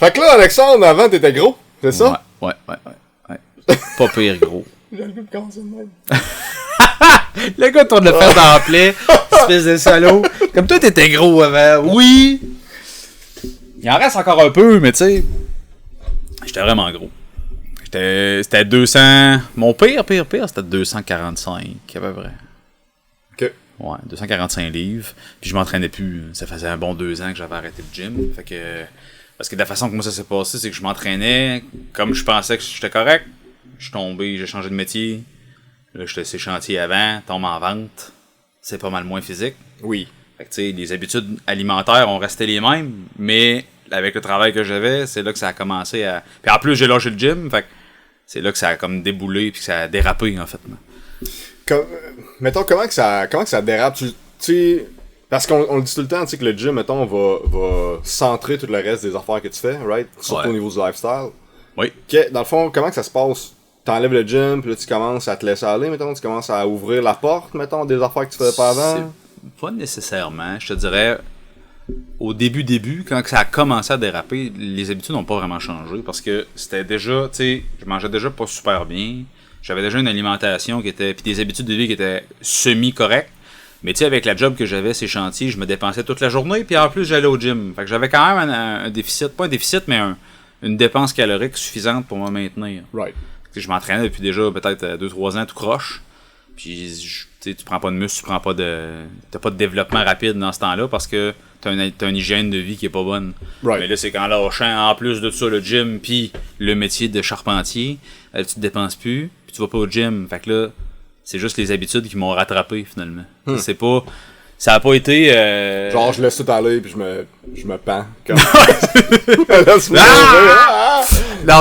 Fait que là, Alexandre, avant, t'étais gros, c'est ça? Ouais. Pas pire gros. J'ai le goût de commencer de même. Le gars tourne le fer dans la plaie, espèce de salaud. Comme toi, t'étais gros avant. Oui! Il en reste encore un peu, mais tu sais, j'étais vraiment gros. C'était 200... Mon pire, c'était 245, à peu près. OK. Ouais, 245 livres. Puis je m'entraînais plus. Ça faisait un bon 2 ans que j'avais arrêté le gym. Fait que... Parce que de la façon que moi ça s'est passé, c'est que je m'entraînais comme je pensais que j'étais correct. Je suis tombé, j'ai changé de métier. Là, j'étais ces chantiers avant, tombe en vente. C'est pas mal moins physique. Oui. Fait que tu sais, les habitudes alimentaires ont resté les mêmes, mais avec le travail que j'avais, c'est là que ça a commencé à... Puis en plus, j'ai lâché le gym, fait que c'est là que ça a comme déboulé puis que ça a dérapé, en fait. Mettons, comment que ça dérape? Tu sais, parce qu'on le dit tout le temps, tu sais, que le gym, mettons, va centrer tout le reste des affaires que tu fais, right? Surtout au niveau du lifestyle. Oui. Dans le fond, comment que ça se passe? T'enlèves le gym, puis là, tu commences à te laisser aller, mettons, tu commences à ouvrir la porte, mettons, des affaires que tu faisais pas avant? C'est pas nécessairement. Je te dirais, au début, quand ça a commencé à déraper, les habitudes n'ont pas vraiment changé, parce que c'était déjà, tu sais, je mangeais déjà pas super bien, j'avais déjà une alimentation qui était, puis des habitudes de vie qui étaient semi-correctes, mais tu sais, avec la job que j'avais, ces chantiers, je me dépensais toute la journée, puis en plus, j'allais au gym. Fait que j'avais quand même un déficit, pas un déficit, mais une dépense calorique suffisante pour me maintenir. Right. Je m'entraînais depuis déjà peut-être 2-3 ans tout croche. Puis tu prends pas de muscle, t'as pas de développement rapide dans ce temps-là parce que t'as une hygiène de vie qui est pas bonne. Right. Mais là, c'est qu'en lâchant en plus de ça le gym puis le métier de charpentier, tu te dépenses plus, puis tu vas pas au gym. Fait que là, c'est juste les habitudes qui m'ont rattrapé finalement. C'est pas... Ça a pas été... Genre, je laisse tout aller, puis je me pends. Comme... Non,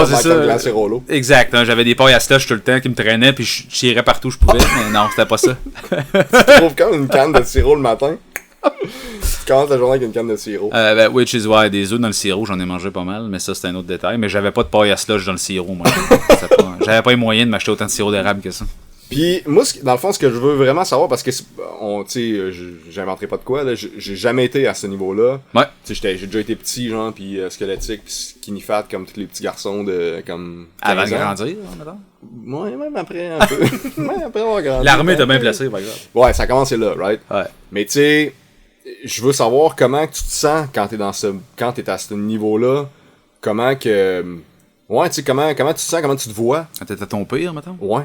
c'est comme ça. Glacier Rollo. Exact. Hein, j'avais des pailles à slush tout le temps qui me traînaient, puis je tirais partout où je pouvais. Mais non, c'était pas ça. Tu trouves comme une canne de sirop le matin. Tu commences la journée avec une canne de sirop. Which is why, des œufs dans le sirop, j'en ai mangé pas mal, mais ça, c'est un autre détail. Mais j'avais pas de paille à slush dans le sirop, moi. J'avais pas les moyens de m'acheter autant de sirop d'érable que ça. Puis moi, dans le fond, ce que je veux vraiment savoir, parce que j'inventerai pas de quoi, là, j'ai jamais été à ce niveau-là. Ouais. Tu sais, j'ai déjà été petit, genre, puis squelettique, puis skinny fat, comme tous les petits garçons de comme. Avant de grandir, maintenant. Ouais, même après un peu. Ouais, après avoir grandi. L'armée t'a bien placé, par exemple. Ouais, ça a commencé là, right? Ouais. Mais tu sais, je veux savoir comment tu te sens quand t'es quand t'es à ce niveau-là. Comment que. Ouais, tu sais, comment tu te sens, comment tu te vois. Quand t'étais à ton pire, maintenant? Ouais.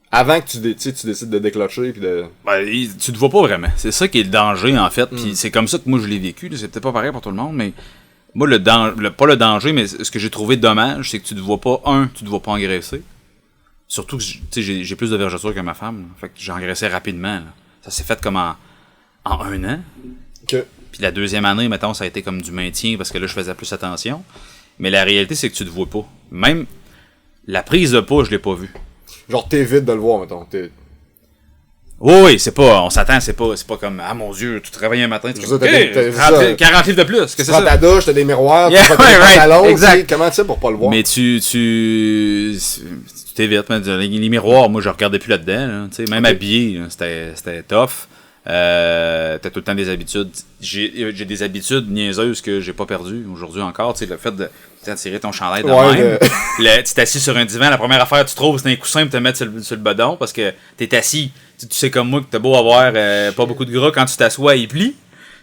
Avant que tu décides de déclocher puis de... Ben, tu te vois pas vraiment. C'est ça qui est le danger, en fait. Puis c'est comme ça que moi, je l'ai vécu. C'est peut-être pas pareil pour tout le monde, mais moi, pas le danger, mais ce que j'ai trouvé dommage, c'est que tu te vois pas, tu te vois pas engraisser. Surtout que j'ai plus de vergeture que ma femme. Là. Fait que j'ai engraissé rapidement. Là. Ça s'est fait comme en 1 an. Okay. Puis la deuxième année, mettons, ça a été comme du maintien parce que là, je faisais plus attention. Mais la réalité, c'est que tu te vois pas. Même la prise de poids, je l'ai pas vue. Genre, t'évites de le voir, mettons. Oui, c'est pas, on s'attend, c'est pas comme, ah mon Dieu, tu te réveilles un matin, tu fais 40 livres de plus, que c'est ça? Tu prends ta douche, t'as des miroirs, yeah, tu prends tes pantalons, exact. Comment tu sais pour pas le voir? Mais tu t'évites, les miroirs, moi je regardais plus là-dedans, là, tu sais, même habillé, là, c'était tough. T'as tout le temps des habitudes. J'ai des habitudes niaiseuses que j'ai pas perdues aujourd'hui encore. Tu sais, le fait de tirer ton chandail de même. Tu t'assis sur un divan, la première affaire que tu trouves, c'est un coussin pour te mettre sur le bedon parce que t'es assis. Tu sais comme moi que t'as beau avoir pas beaucoup de gras, quand tu t'assois, il plie.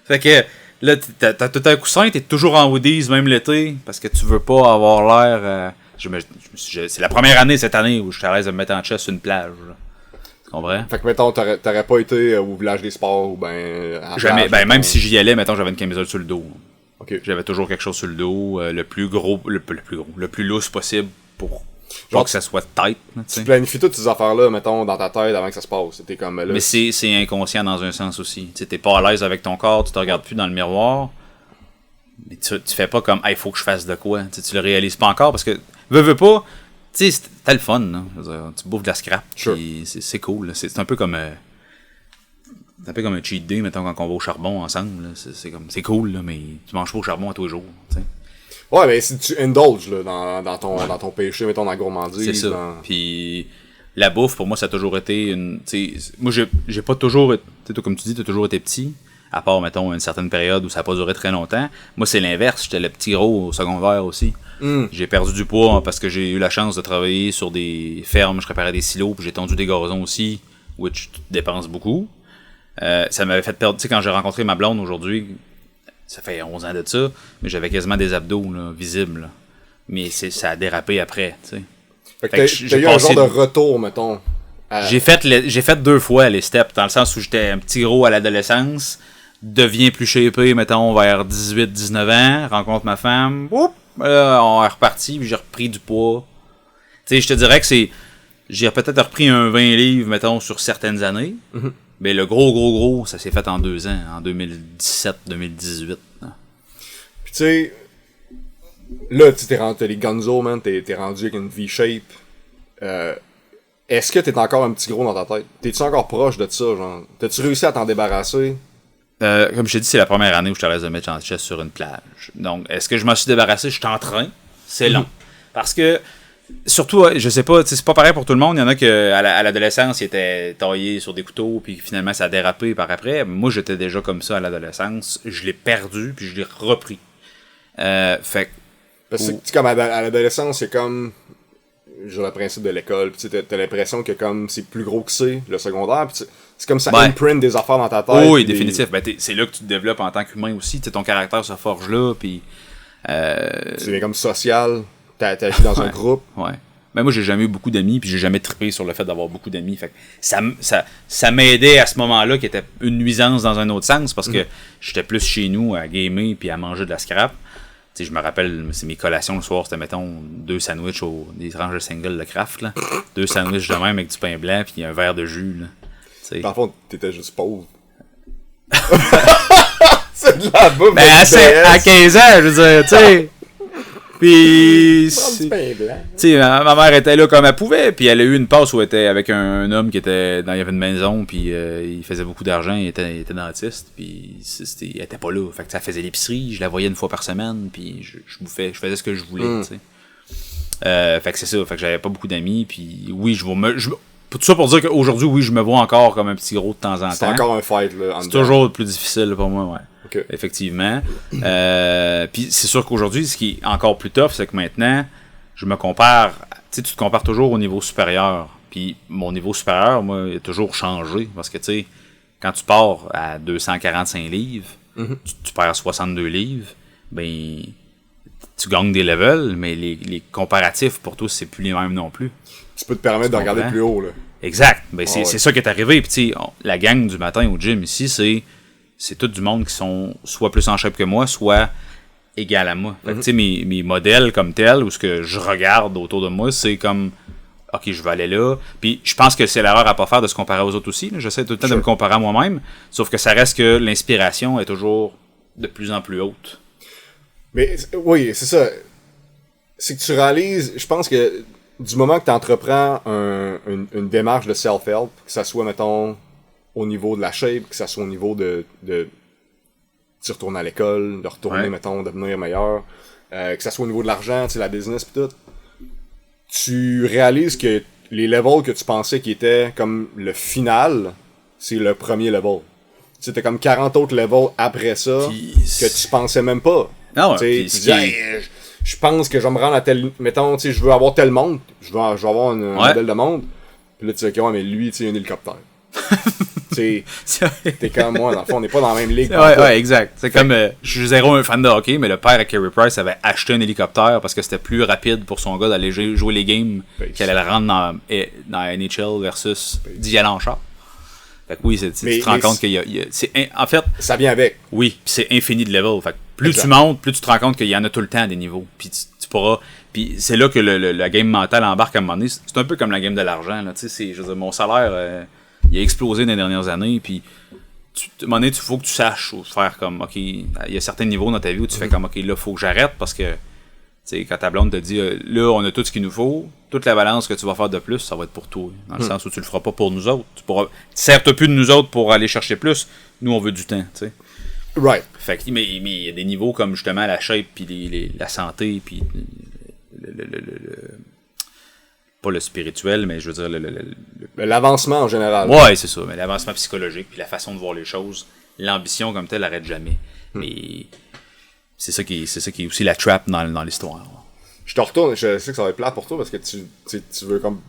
Fait que là, t'as tout un coussin, t'es toujours en hoodies, même l'été, parce que tu veux pas avoir l'air... c'est la première année cette année où je suis à l'aise de me mettre en chest sur une plage. Là. Comprends? Fait que, mettons, t'aurais pas été au village des sports ou ben... Jamais. Ben, même si j'y allais, mettons, j'avais une camisole sur le dos. Okay. J'avais toujours quelque chose sur le dos, le plus lousse possible pour genre que ça soit tight. Tu planifies toutes ces affaires-là, mettons, dans ta tête avant que ça se passe. C'était comme, là, mais c'est inconscient dans un sens aussi. T'es pas à l'aise avec ton corps, tu te regardes plus dans le miroir. Mais tu fais pas comme, il faut que je fasse de quoi. Tu le réalises pas encore parce que, veux pas... Tu sais, t'as le fun, là. Tu bouffes de la scrap. Sure. C'est cool. Là. C'est un peu comme un cheat day, mettons, quand on va au charbon ensemble. C'est cool, là, mais tu manges pas au charbon à tous les jours. T'sais. Ouais, mais si tu indulges là, dans ton péché, mettons, dans la gourmandise. C'est ça. Puis la bouffe, pour moi, ça a toujours été une... Moi, j'ai pas toujours... Comme tu dis, t'as toujours été petit. à part, mettons, une certaine période où ça n'a pas duré très longtemps. Moi, c'est l'inverse. J'étais le petit gros au secondaire aussi. J'ai perdu du poids parce que j'ai eu la chance de travailler sur des fermes, je préparais des silos, puis j'ai tondu des gazons aussi, which tu dépenses beaucoup. Ça m'avait fait perdre, tu sais, quand j'ai rencontré ma blonde aujourd'hui, ça fait 11 ans de ça, mais j'avais quasiment des abdos là, visibles. Là. Mais ça a dérapé après, tu sais. Fait que t'as eu un genre de retour, mettons. J'ai fait 2 fois les steps, dans le sens où j'étais un petit gros à l'adolescence, deviens plus shapé, mettons, vers 18-19 ans, rencontre ma femme, on est reparti, puis j'ai repris du poids. Tu sais, je te dirais que j'ai peut-être repris un 20 livres, mettons, sur certaines années, mais le gros, ça s'est fait en 2 ans, en 2017-2018. Puis tu sais, là, t'es rendu, t'as les gonzo, man, t'es rendu avec une V-shape. Est-ce que t'es encore un petit gros dans ta tête? T'es-tu encore proche de ça, genre? T'as-tu réussi à t'en débarrasser? Comme je t'ai dit, c'est la première année où je te laisse de mettre en chest sur une plage. Donc, est-ce que je m'en suis débarrassé? Je suis en train. C'est long. Parce que, surtout, je sais pas, c'est pas pareil pour tout le monde. Il y en a que à l'adolescence, ils étaient taillés sur des couteaux, puis finalement, ça a dérapé par après. Moi, j'étais déjà comme ça à l'adolescence. Je l'ai perdu, puis je l'ai repris. Fait parce que, comme à l'adolescence, c'est comme... J'ai le principe de l'école, pis t'as l'impression que comme c'est plus gros que le secondaire, pis c'est comme ça imprint des affaires dans ta tête. Oui, définitif. Ben, c'est là que tu te développes en tant qu'humain aussi. Ton caractère se forge là, puis... Tu es comme social, t'agis dans un groupe. Ouais. Ben moi, j'ai jamais eu beaucoup d'amis, puis j'ai jamais trippé sur le fait d'avoir beaucoup d'amis. Fait que ça m'aidait à ce moment-là, qui était une nuisance dans un autre sens, parce que j'étais plus chez nous à gamer puis à manger de la scrap. T'sais, je me rappelle, c'est mes collations le soir, c'était, mettons, 2 sandwichs des tranches de single de Kraft, là. 2 sandwichs de même avec du pain blanc puis un verre de jus, là. T'sais. Dans le fond, t'étais juste pauvre. C'est de la bouffe. Ben, à 15 ans, je veux dire, tu sais. Puis, tu sais, ma mère était là comme elle pouvait, puis elle a eu une passe où elle était avec un homme qui était il y avait une maison, puis il faisait beaucoup d'argent, il était dentiste, puis elle était pas là, fait que ça faisait l'épicerie, je la voyais une fois par semaine, puis je faisais ce que je voulais, tu sais. Fait que c'est ça, fait que j'avais pas beaucoup d'amis, puis oui, tout ça pour dire qu'aujourd'hui, oui, je me vois encore comme un petit gros de temps en temps. C'est encore un fight, là. C'est toujours plus difficile pour moi, ouais. Okay. Effectivement. Puis c'est sûr qu'aujourd'hui, ce qui est encore plus tough, c'est que maintenant, je me compare. Tu sais, tu te compares toujours au niveau supérieur. Puis mon niveau supérieur, moi, il a toujours changé. Parce que, tu sais, quand tu pars à 245 livres, tu perds 62 livres, ben, tu gagnes des levels, mais les comparatifs pour toi, c'est plus les mêmes non plus. Tu peux te permettre de regarder plus haut, là. Exact. Ben, c'est ça qui est arrivé. Puis, tu sais, la gang du matin au gym ici, c'est tout du monde qui sont soit plus en shape que moi, soit égal à moi. Fait que, tu sais, mes modèles comme tels, ou ce que je regarde autour de moi, c'est comme, OK, je vais aller là. Puis je pense que c'est l'erreur à pas faire de se comparer aux autres aussi. Là. J'essaie tout le temps de me comparer à moi-même, sauf que ça reste que l'inspiration est toujours de plus en plus haute. Mais oui, c'est ça. C'est que tu réalises, je pense que du moment que tu entreprends une démarche de self-help, que ça soit, mettons, au niveau de la shape, que ça soit au niveau de tu retournes à l'école, de retourner, mettons, devenir meilleur, que ça soit au niveau de l'argent, tu sais, la business pis tout, tu réalises que les levels que tu pensais qui étaient comme le final, c'est le premier level. Tu sais, t'as comme 40 autres levels après ça que tu pensais même pas. Non, tu dis, je pense que je vais me rendre à tel, mettons, tu sais, je veux avoir tel monde, je vais avoir un modèle de monde, pis là tu dis, ok, ouais, mais lui, tu sais, un hélicoptère. T'es comme moi, dans le fond, on n'est pas dans la même ligue. Ouais, exact. C'est comme, je suis zéro un fan de hockey, mais le père à Carey Price avait acheté un hélicoptère parce que c'était plus rapide pour son gars d'aller jouer les games qu'elle allait le rendre dans NHL versus d'y aller en char. Fait que oui, tu te rends compte qu'il y a en fait, ça vient avec. Oui, pis c'est infini de level. Fait que plus tu montes, plus tu te rends compte qu'il y en a tout le temps à des niveaux. Puis tu pourras. Puis c'est là que la game mentale embarque à un moment donné. C'est un peu comme la game de l'argent. Là. Tu sais, je veux dire, mon salaire, il a explosé dans les dernières années. Puis à un moment donné, il faut que tu saches faire comme, OK, il y a certains niveaux dans ta vie où tu fais comme, OK, là, il faut que j'arrête parce que, tu sais, quand ta blonde te dit, là, on a tout ce qu'il nous faut, toute la balance que tu vas faire de plus, ça va être pour toi. Dans le sens où tu le feras pas pour nous autres. Tu sers-toi plus de nous autres pour aller chercher plus. Nous, on veut du temps, tu sais. Right. Fait que, mais il y a des niveaux comme justement la shape, puis la santé, puis pas le spirituel, mais je veux dire l'avancement en général. Ouais, c'est ça, mais l'avancement psychologique, puis la façon de voir les choses, l'ambition comme telle arrête jamais. Mais c'est ça qui est aussi la trap dans l'histoire. Je te retourne, je sais que ça va être plat pour toi parce que tu veux comme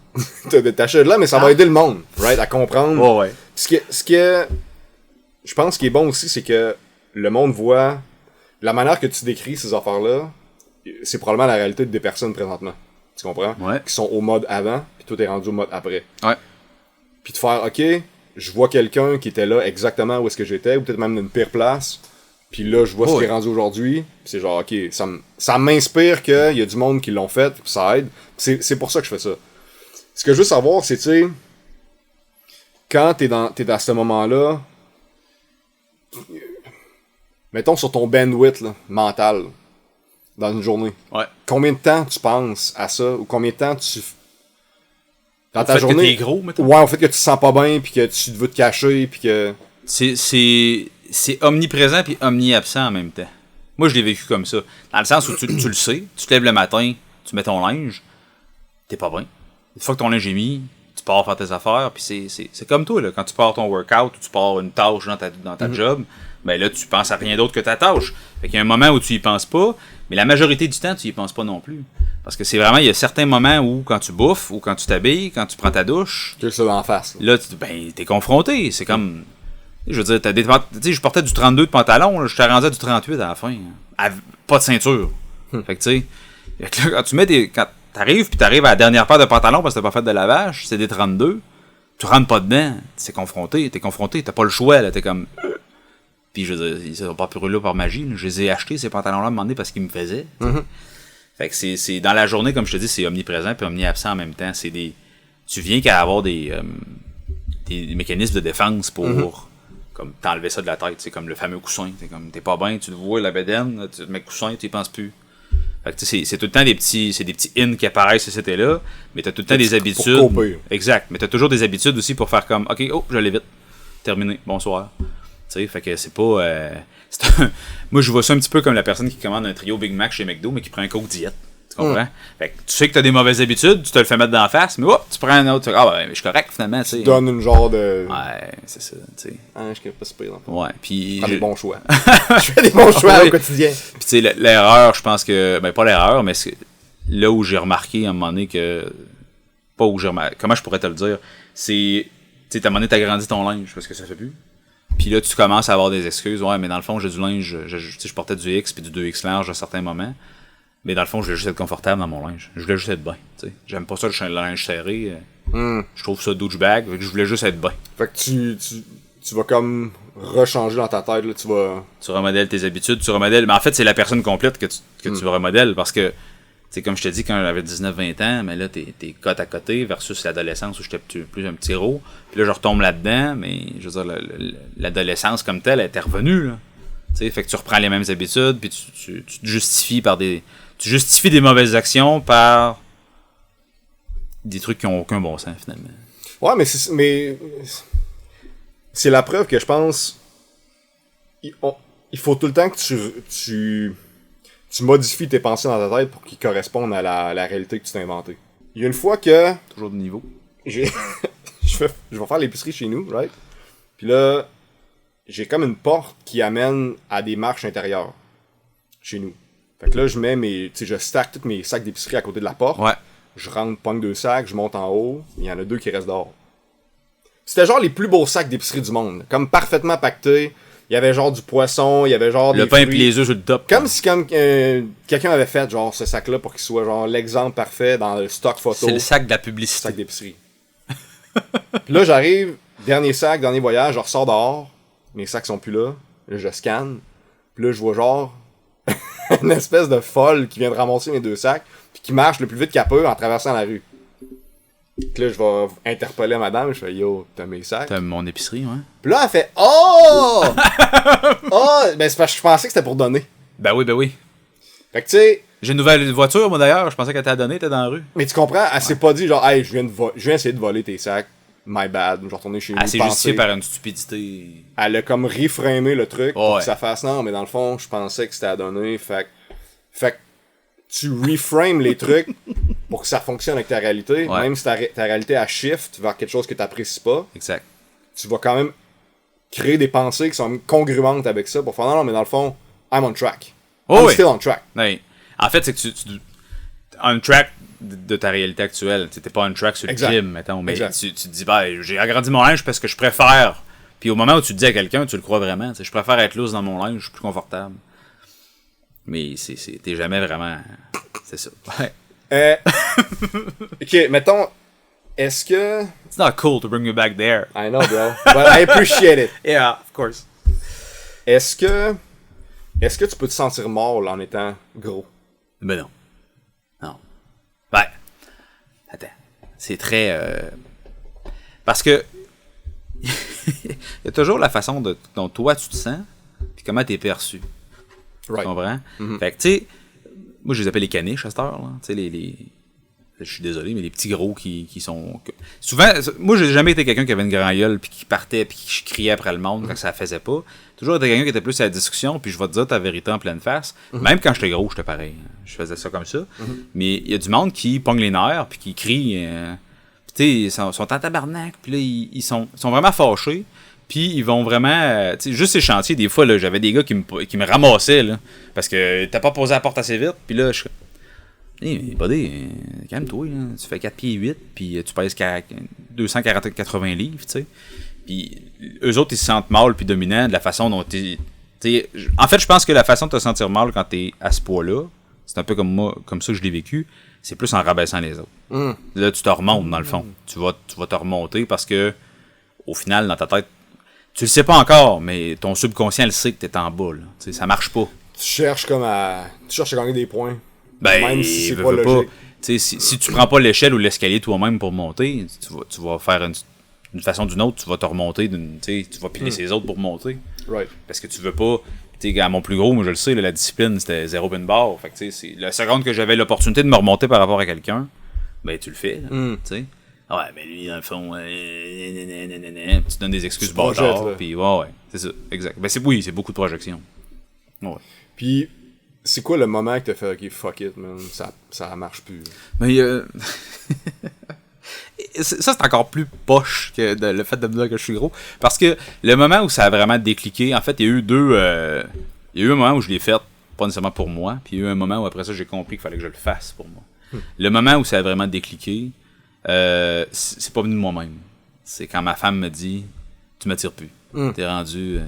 te détacher de là, mais ça va aider le monde, right, à comprendre. Ouais. Ce que je pense qui est bon aussi, c'est que le monde voit la manière que tu décris ces affaires-là, c'est probablement la réalité des personnes présentement. Tu comprends? Ouais. Qui sont au mode avant, puis toi t'es rendu au mode après. Ouais. Puis de faire, ok, je vois quelqu'un qui était là exactement où est-ce que j'étais, ou peut-être même d'une pire place. Puis là, je vois ce qui est rendu aujourd'hui. Pis c'est genre, ok, ça m'inspire qu'il y a du monde qui l'ont fait, pis ça aide. C'est pour ça que je fais ça. Ce que je veux savoir, c'est, tu sais, quand t'es dans ce moment-là, mettons sur ton bandwidth là, mental, dans une journée. Ouais. Combien de temps tu penses à ça, ou combien de temps tu... Dans ta journée... que t'es gros, mettons. Ouais, au fait que tu te sens pas bien, pis que tu veux te cacher, pis que... C'est omniprésent puis omni-absent en même temps. Moi, je l'ai vécu comme ça. Dans le sens où tu le sais, tu te lèves le matin, tu mets ton linge, t'es pas bien. Une fois que ton linge est mis, tu pars faire tes affaires, puis c'est comme toi, là, quand tu pars ton workout ou tu pars une tâche dans ta job, ben là, tu penses à rien d'autre que ta tâche. Fait qu'il y a un moment où tu y penses pas, mais la majorité du temps, tu y penses pas non plus. Parce que c'est vraiment, il y a certains moments où, quand tu bouffes, ou quand tu t'habilles, quand tu prends ta douche... Tu le sais d'en face. Là, t'es confronté. C'est comme... Je veux dire, je portais du 32 de pantalon, là, je t'ai rendu à du 38 à la fin. Pas de ceinture. Fait que tu sais, quand tu mets quand t'arrives à la dernière paire de pantalons parce que t'as pas fait de lavage, c'est des 32, tu rentres pas dedans, t'es confronté, t'as pas le choix, là, t'es comme... Puis je veux dire, ils sont pas purés là par magie, là. Je les ai achetés, ces pantalons-là, à un moment donné, parce qu'ils me faisaient. Fait que c'est dans la journée, comme je te dis, c'est omniprésent puis omni-absent en même temps. Tu viens qu'à avoir des mécanismes de défense pour... comme t'enlever ça de la tête, c'est comme le fameux coussin, t'es pas bien, tu le vois la bédaine, tu te mets le coussin, tu y penses plus. Fait que c'est tout le temps des petits in qui apparaissent c'était là, mais t'as tout le temps des habitudes. Pour couper. Exact, mais t'as toujours des habitudes aussi pour faire comme, ok, je l'évite, terminé, bonsoir. Tu sais, fait que c'est pas, moi je vois ça un petit peu comme la personne qui commande un trio Big Mac chez McDo mais qui prend un Coke diète. Tu comprends? Fait que tu sais que t'as des mauvaises habitudes, tu te le fais mettre dans la face, mais tu prends un autre, mais je suis correct finalement, tu sais. Donne une genre de... Ouais, c'est ça, tu sais. Ah, je suis pas super. Ouais, puis... Je fais des bons choix. Je fais des bons choix au quotidien. Puis tu sais, l'erreur, je pense que... Ben, pas l'erreur, mais là où j'ai remarqué à un moment donné que... Pas où j'ai remarqué... Comment je pourrais te le dire? C'est... Tu sais, à un moment donné, t'as grandi ton linge parce que ça fait plus. Puis là, tu commences à avoir des excuses. Ouais, mais dans le fond, j'ai du linge... Je portais du X puis du 2X large à certains moments. Mais dans le fond, je voulais juste être confortable dans mon linge. Je voulais juste être bien. T'sais. J'aime pas ça le linge serré. Je trouve ça douchebag. Fait que je voulais juste être bien. Fait que tu vas comme rechanger dans ta tête. Là, tu remodèles tes habitudes. Mais en fait, c'est la personne complète que tu remodèles. Parce que, comme je te dis, quand j'avais 19-20 ans, mais là, t'es côte à côté versus l'adolescence où j'étais plus un petit héros. Puis là, je retombe là-dedans. Mais je veux dire, l'adolescence comme telle, elle était revenue. Là. T'sais, fait que tu reprends les mêmes habitudes. Puis tu te justifies par des... Tu justifies des mauvaises actions par des trucs qui n'ont aucun bon sens, finalement. Ouais, mais c'est la preuve que je pense il faut tout le temps que tu modifies tes pensées dans ta tête pour qu'ils correspondent à la réalité que tu t'es inventée. Il y a une fois que... Toujours de niveau. je vais faire l'épicerie chez nous, right? Puis là, j'ai comme une porte qui amène à des marches intérieures chez nous. Fait que là, je stack tous mes sacs d'épicerie à côté de la porte. Ouais. Je rentre, pogne 2 sacs, je monte en haut. Il y en a 2 qui restent dehors. C'était genre les plus beaux sacs d'épicerie du monde. Comme parfaitement pactés. Il y avait genre du poisson, il y avait genre le des pain fruits. et les œufs sur le top. Comme si quelqu'un avait fait genre ce sac-là pour qu'il soit genre l'exemple parfait dans le stock photo. C'est le sac de la publicité. Sac d'épicerie. Puis là, j'arrive, dernier sac, dernier voyage, je ressors dehors. Mes sacs sont plus là. Là, je scanne. Puis là, je vois genre... une espèce de folle qui vient de ramasser mes 2 sacs puis qui marche le plus vite qu'elle peut en traversant la rue. Puis là, je vais interpeller madame, je fais « Yo, t'as mes sacs? » T'as mon épicerie, ouais. Puis là, elle fait « Oh! Oh! » Ben c'est parce que je pensais que c'était pour donner. Ben oui. Fait que tu sais... J'ai une nouvelle voiture, moi d'ailleurs, je pensais qu'elle t'a donné, t'es dans la rue. Mais tu comprends, elle s'est pas dit genre « Hey, je viens essayer de voler tes sacs. My bad. Je vais retourner chez nous. » Elle s'est justifiée par une stupidité. Elle a comme reframé le truc pour que ça fasse non, mais dans le fond, je pensais que c'était à donner. Fait que tu reframes les trucs pour que ça fonctionne avec ta réalité. Ouais. Même si ta réalité a shift vers quelque chose que tu n'apprécies pas. Exact. Tu vas quand même créer des pensées qui sont congruentes avec ça pour faire non, mais dans le fond, I'm on track. Oh, I'm oui. still on track. Ouais. En fait, c'est que tu on track de ta réalité actuelle. T'es pas on track sur le Exact. gym, mettons. Mais Exact. tu te dis, j'ai agrandi mon linge parce que je préfère. Puis au moment où tu te dis à quelqu'un, tu le crois vraiment. Je préfère être loose dans mon linge, je suis plus confortable. Mais t'es jamais vraiment. C'est ça. Ouais. Ok, mettons, est-ce que... It's not cool to bring you back there. I know, bro, but I appreciate it. Yeah, of course. Est-ce que tu peux te sentir mort là, en étant gros? Ben non. Non. Ben. Attends. C'est très. Parce que. Il y a toujours la façon dont toi tu te sens, puis comment t'es perçu. Right. Tu comprends? Mm-hmm. Fait que, tu sais, moi je les appelle les caniches à cette heure, là. Tu sais, je suis désolé, mais les petits gros qui sont. Souvent, moi j'ai jamais été quelqu'un qui avait une grande gueule, puis qui partait, puis qui criait après le monde quand ça faisait pas. Toujours été quelqu'un qui était plus à la discussion, puis je vais te dire ta vérité en pleine face. Même quand j'étais gros, j'étais pareil. Je faisais ça comme ça. Mais il y a du monde qui pogne les nerfs, puis qui crie. Tu sais, ils sont en tabarnak, puis là, ils sont vraiment fâchés. Puis ils vont vraiment... tu sais, juste ces chantiers, des fois, là, j'avais des gars qui me ramassaient, là, parce que t'as pas posé la porte assez vite. Puis là, je suis... Hey, buddy, calme-toi, là. Tu fais 4 pieds 8, puis tu pèses 280 livres, tu sais. Puis eux autres, ils se sentent mal puis dominants de la façon dont t'es... En fait, je pense que la façon de te sentir mal quand t'es à ce poids-là, c'est un peu comme moi, comme ça que je l'ai vécu, c'est plus en rabaissant les autres. Là, tu te remontes, dans le fond. Tu vas te remonter parce que, au final, dans ta tête, tu le sais pas encore, mais ton subconscient le sait que t'es en bas, là. Tu sais, ça marche pas. Tu cherches à gagner des points. Ben, même si c'est veux pas pas. logique. Tu sais, si tu prends pas l'échelle ou l'escalier toi-même pour monter, tu vas faire d'une façon ou d'une autre, tu vas te remonter, tu vas piler ses autres pour monter. Right. Parce que tu veux pas. Tu sais, à mon plus gros, moi je le sais, là, la discipline c'était 0 pin bar. Fait que tu sais, la seconde que j'avais l'opportunité de me remonter par rapport à quelqu'un, ben tu le fais. Là, tu sais. Ah ouais, mais lui, dans le fond, tu donnes des excuses bâtards. Puis ouais, c'est ça, exact. Ben c'est beaucoup de projections. Ouais. Puis, c'est quoi le moment que t'as fait, ok, fuck it, man, ça marche plus? Mais ça, c'est encore plus poche que le fait de me dire que je suis gros. Parce que le moment où ça a vraiment décliqué, en fait, il y a eu il y a eu un moment où je l'ai fait, pas nécessairement pour moi, puis il y a eu un moment où après ça, j'ai compris qu'il fallait que je le fasse pour moi. Le moment où ça a vraiment décliqué, c'est pas venu de moi-même. C'est quand ma femme me dit, tu m'attires plus. T'es rendu...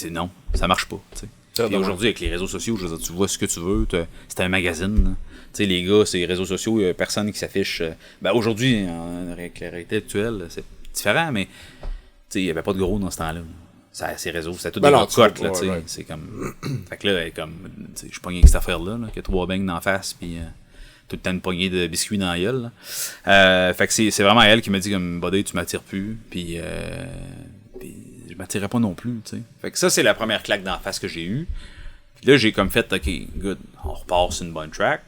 non, ça marche pas, tu sais. Puis aujourd'hui, avec les réseaux sociaux, je veux dire, tu vois ce que tu veux. C'est un magazine. Tu sais, les gars, c'est les réseaux sociaux, il y a personne qui s'affiche. Ben aujourd'hui, avec la réalité actuelle, c'est différent, mais il n'y avait pas de gros dans ce temps-là. Ces réseaux, c'était tout des cotes, là, tu sais. C'est comme. Fait que là, comme. Je suis pogné avec cette affaire-là, qui a 3 beignes d'en face, puis tout le temps une poignée de biscuits dans la gueule. Fait que c'est vraiment elle qui m'a dit, comme, buddy, tu m'attires plus, puis je m'attirais pas non plus, tu sais. Fait que ça, c'est la première claque d'en face que j'ai eue. Puis là, j'ai comme fait, ok, good, on repart sur une bonne track.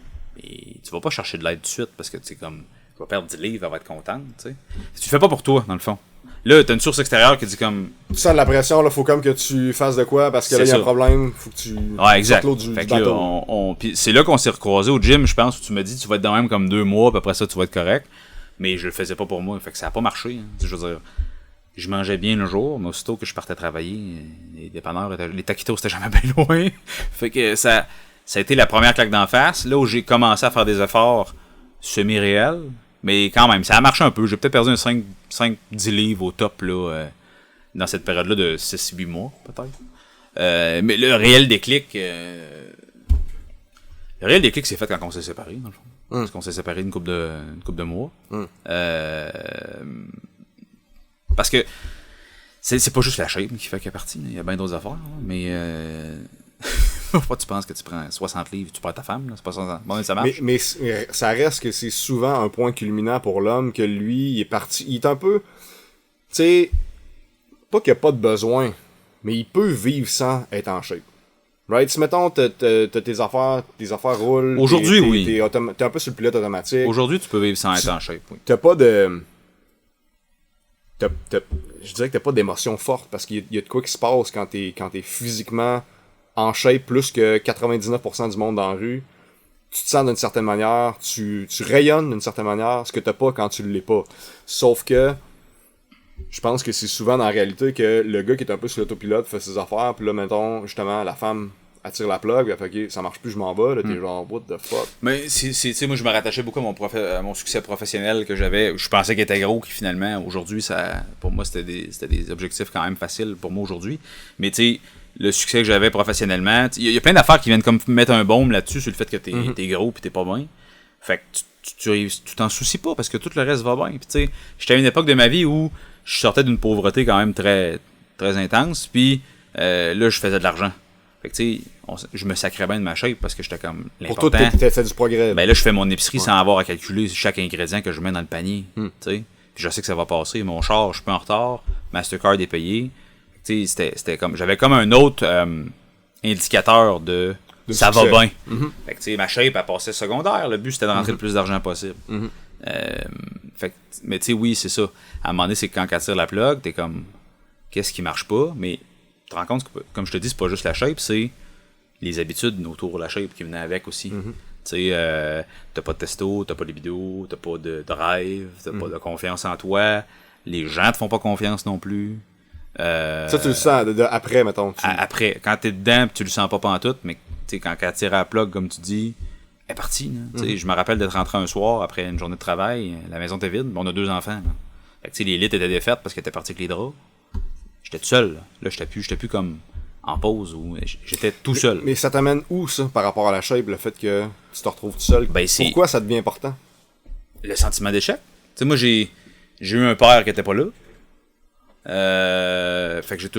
Et tu vas pas chercher de l'aide tout de suite parce que tu sais, comme, je vais perdre 10 livres, elle va être contente, tu sais. Tu le fais pas pour toi, dans le fond. Là, t'as une source extérieure qui dit comme. Tu sens de la pression, là, faut comme que tu fasses de quoi parce que là, il y a un problème, faut que tu. Ouais, exact. Sortes l'eau du fait que bateau. là, puis c'est là qu'on s'est recroisés au gym, je pense, où tu m'as dit, tu vas être dans même comme 2 mois, puis après ça, tu vas être correct. Mais je le faisais pas pour moi, fait que ça a pas marché, hein. Je veux dire. Je mangeais bien le jour, mais aussitôt que je partais travailler, les dépanneurs, les taquitos, c'était jamais bien loin. Fait que ça a été la première claque d'en face. Là où j'ai commencé à faire des efforts semi-réels, mais quand même, ça a marché un peu. J'ai peut-être perdu un 5-10 livres au top là, dans cette période-là de 6-8 mois, peut-être. Mais le réel déclic, c'est fait quand on s'est séparés, dans le fond. Parce qu'on s'est séparés une couple de mois. Parce que c'est pas juste la shape qui fait qu'elle est partie. Il y a bien d'autres affaires. Mais pourquoi tu penses que tu prends 60 livres et tu perds ta femme? Là? C'est pas ça. Bon, ça marche. Mais ça reste que c'est souvent un point culminant pour l'homme que lui, il est parti. Il est un peu. Tu sais, pas qu'il n'y a pas de besoin, mais il peut vivre sans être en shape. Right? Si mettons, t'as tes affaires roulent. Aujourd'hui, oui. T'es un peu sur le pilote automatique. Aujourd'hui, tu peux vivre sans être en shape. Oui. T'as pas de. Je dirais que t'as pas d'émotion forte parce qu'il y a de quoi qui se passe quand t'es physiquement en shape plus que 99% du monde dans la rue. Tu te sens d'une certaine manière, tu rayonnes d'une certaine manière, ce que t'as pas quand tu l'es pas. Sauf que je pense que c'est souvent dans la réalité que le gars qui est un peu sur l'autopilote fait ses affaires, puis là, mettons, justement, la femme attire la plug, elle fait, ok, ça marche plus, je m'en vais, là, t'es genre, what the fuck. Mais, tu sais, moi, je me rattachais beaucoup à mon succès professionnel que j'avais. Je pensais qu'il était gros, qui finalement, aujourd'hui, pour moi, c'était des objectifs quand même faciles pour moi aujourd'hui. Mais, tu sais, le succès que j'avais professionnellement, il y a plein d'affaires qui viennent comme mettre un baume là-dessus sur le fait que t'es gros pis t'es pas bien. Fait que tu t'en soucies pas parce que tout le reste va bien. Puis, tu sais, j'étais à une époque de ma vie où je sortais d'une pauvreté quand même très, très intense, puis là, je faisais de l'argent. Fait que, tu sais, je me sacrais bien de ma shape parce que j'étais comme l'important. Pour toi, t'as fait du progrès. Ben là, je fais mon épicerie sans avoir à calculer chaque ingrédient que je mets dans le panier. Tu sais, puis je sais que ça va passer. Mon char, je suis pas en retard. Mastercard est payé. Tu sais, c'était comme, j'avais comme un autre indicateur de ça succès. va bien. Fait que, tu sais, ma shape, elle passait secondaire. Le but, c'était de rentrer le plus d'argent possible. Fait que, mais tu sais, oui, c'est ça. À un moment donné, c'est que quand elle tire la plug, t'es comme, qu'est-ce qui marche pas? Mais tu te rends compte que, comme je te dis, c'est pas juste la shape, c'est les habitudes autour de la shape qui venaient avec aussi. Tu sais, t'as pas de testo, t'as pas de libido, t'as pas de drive, t'as pas de confiance en toi. Les gens te font pas confiance non plus. Ça, tu le sens après, mettons. Après, quand t'es dedans, pis tu le sens pas pantoute, mais quand elle tire à la plug, comme tu dis, elle est partie. Je me rappelle d'être rentré un soir après une journée de travail, la maison était vide, on a 2 enfants. Là. Fait que, les lits étaient défaites parce qu'elle était partie avec les draps. J'étais tout seul. Là, j'étais plus comme en pause, ou j'étais tout seul. Mais ça t'amène où, ça, par rapport à la shape, le fait que tu te retrouves tout seul? Ben, pourquoi ça devient important? Le sentiment d'échec. Tu sais, moi, j'ai eu un père qui était pas là. Fait que j'ai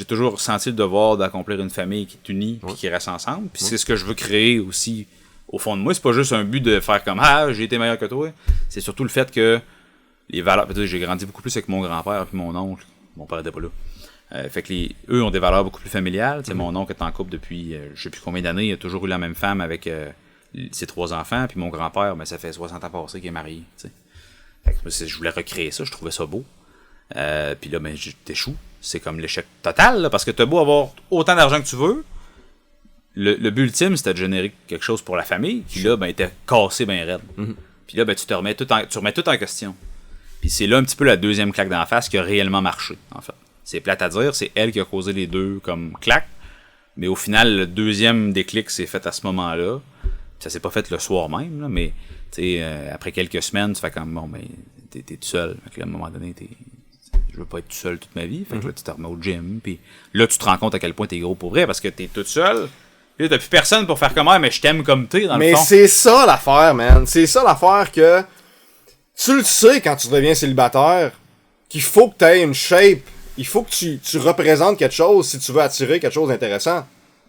toujours senti le devoir d'accomplir une famille qui est unie puis qui reste ensemble. Puis c'est ce que je veux créer aussi au fond de moi. C'est pas juste un but de faire comme j'ai été meilleur que toi. C'est surtout le fait que les valeurs. J'ai grandi beaucoup plus avec mon grand-père puis mon oncle. Mon père était pas là. Fait que eux ont des valeurs beaucoup plus familiales. Mon oncle est en couple depuis je sais plus combien d'années. Il a toujours eu la même femme avec ses 3 enfants. Puis mon grand-père, ça fait 60 ans passé qu'il est marié. T'sais. Fait que je voulais recréer ça, je trouvais ça beau. Puis là, t'échoues. C'est comme l'échec total, là, parce que t'as beau avoir autant d'argent que tu veux. Le but ultime, c'était de générer quelque chose pour la famille, qui là, était cassé bien raide. Puis là, tu remets tout en question. Puis c'est là un petit peu la deuxième claque d'en face qui a réellement marché, en fait. C'est plate à dire, c'est elle qui a causé les deux comme claques. Mais au final, le deuxième déclic s'est fait à ce moment-là. Puis ça s'est pas fait le soir même, là, mais après quelques semaines, tu fais comme, t'es tout seul. Fait que là, à un moment donné, je veux pas être tout seul toute ma vie. Fait que là, tu te remets au gym. Puis là, tu te rends compte à quel point t'es gros pour vrai parce que t'es tout seul. Puis là, t'as plus personne pour faire comme mais je t'aime comme t'es, dans le fond. Mais c'est ça l'affaire, man. C'est ça l'affaire que tu le sais quand tu deviens célibataire qu'il faut que t'aies une shape. Il faut que tu représentes quelque chose si tu veux attirer quelque chose d'intéressant.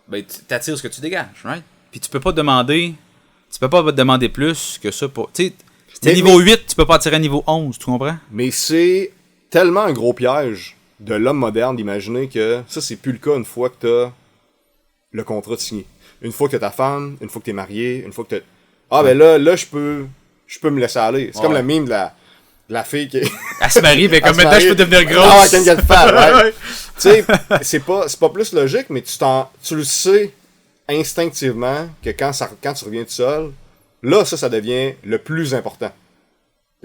Ben, t'attires ce que tu dégages, right? Puis tu peux pas te demander plus que ça pour. Tu sais, t'es niveau 8, tu peux pas attirer à niveau 11, tu comprends? Mais c'est tellement un gros piège de l'homme moderne d'imaginer que ça, c'est plus le cas une fois que t'as le contrat de signé. Une fois que t'as ta femme, une fois que t'es marié, une fois que t'as... ben là, je peux me laisser aller. C'est comme le mime de la fille qui... Elle se marie, mais comme maintenant je peux devenir grosse. Ah, can get fat, right? Tu sais, c'est pas plus logique, mais tu le sais instinctivement que quand tu reviens tout seul, là, ça devient le plus important.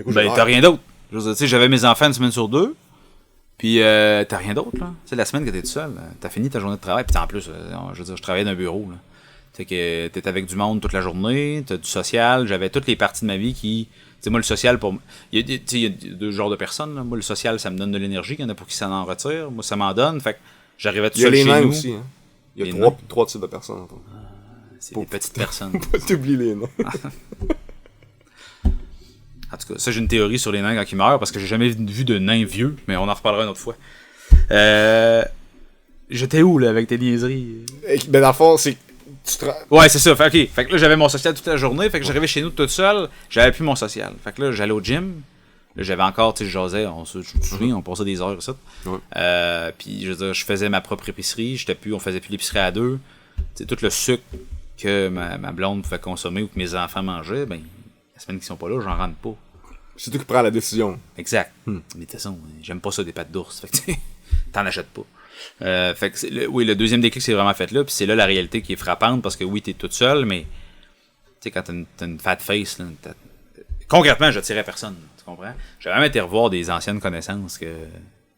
Coup, t'as rien d'autre. Tu sais, j'avais mes enfants une semaine sur 2, puis t'as rien d'autre, là. C'est la semaine que t'es tout seul. T'as fini ta journée de travail, puis en plus, je travaillais dans un bureau, là. Tu sais que t'es avec du monde toute la journée, t'as du social, j'avais toutes les parties de ma vie qui... Tu sais, moi, le social, il y a 2 genres de personnes, là. Moi, le social, ça me donne de l'énergie, il y en a pour qui ça en retire. Moi, ça m'en donne, fait que j'arrivais tout seul chez nous. Il y a les nains aussi, hein. Il y a 3 types de personnes. C'est des petites personnes. Pas t'oublier les nains. En tout cas, ça, j'ai une théorie sur les nains quand ils meurent, parce que j'ai jamais vu de nains vieux, mais on en reparlera une autre fois. J'étais où, là, avec tes niaiseries? Ben, dans le fond, c'est... Ouais, c'est ça. Fait que là, j'avais mon social toute la journée, fait que j'arrivais chez nous tout seul, j'avais plus mon social. Fait que là, j'allais au gym, là, j'avais encore, tu sais, je jasais, je me souviens, on passait des heures, ça. Ouais. Puis, je veux dire, je faisais ma propre épicerie, on faisait plus l'épicerie à 2. Tu sais, tout le sucre que ma blonde pouvait consommer ou que mes enfants mangeaient, ben, la semaine qu'ils sont pas là, j'en rentre pas. C'est toi qui prends la décision. Exact. Mais de toute façon, j'aime pas ça des pâtes d'ours. Fait que t'en achètes pas. Fait que le deuxième déclic c'est vraiment fait là, puis c'est là la réalité qui est frappante parce que oui, t'es toute seule, mais tu sais, quand t'as une fat face, là, concrètement, j'attirais personne, tu comprends? J'ai même été revoir des anciennes connaissances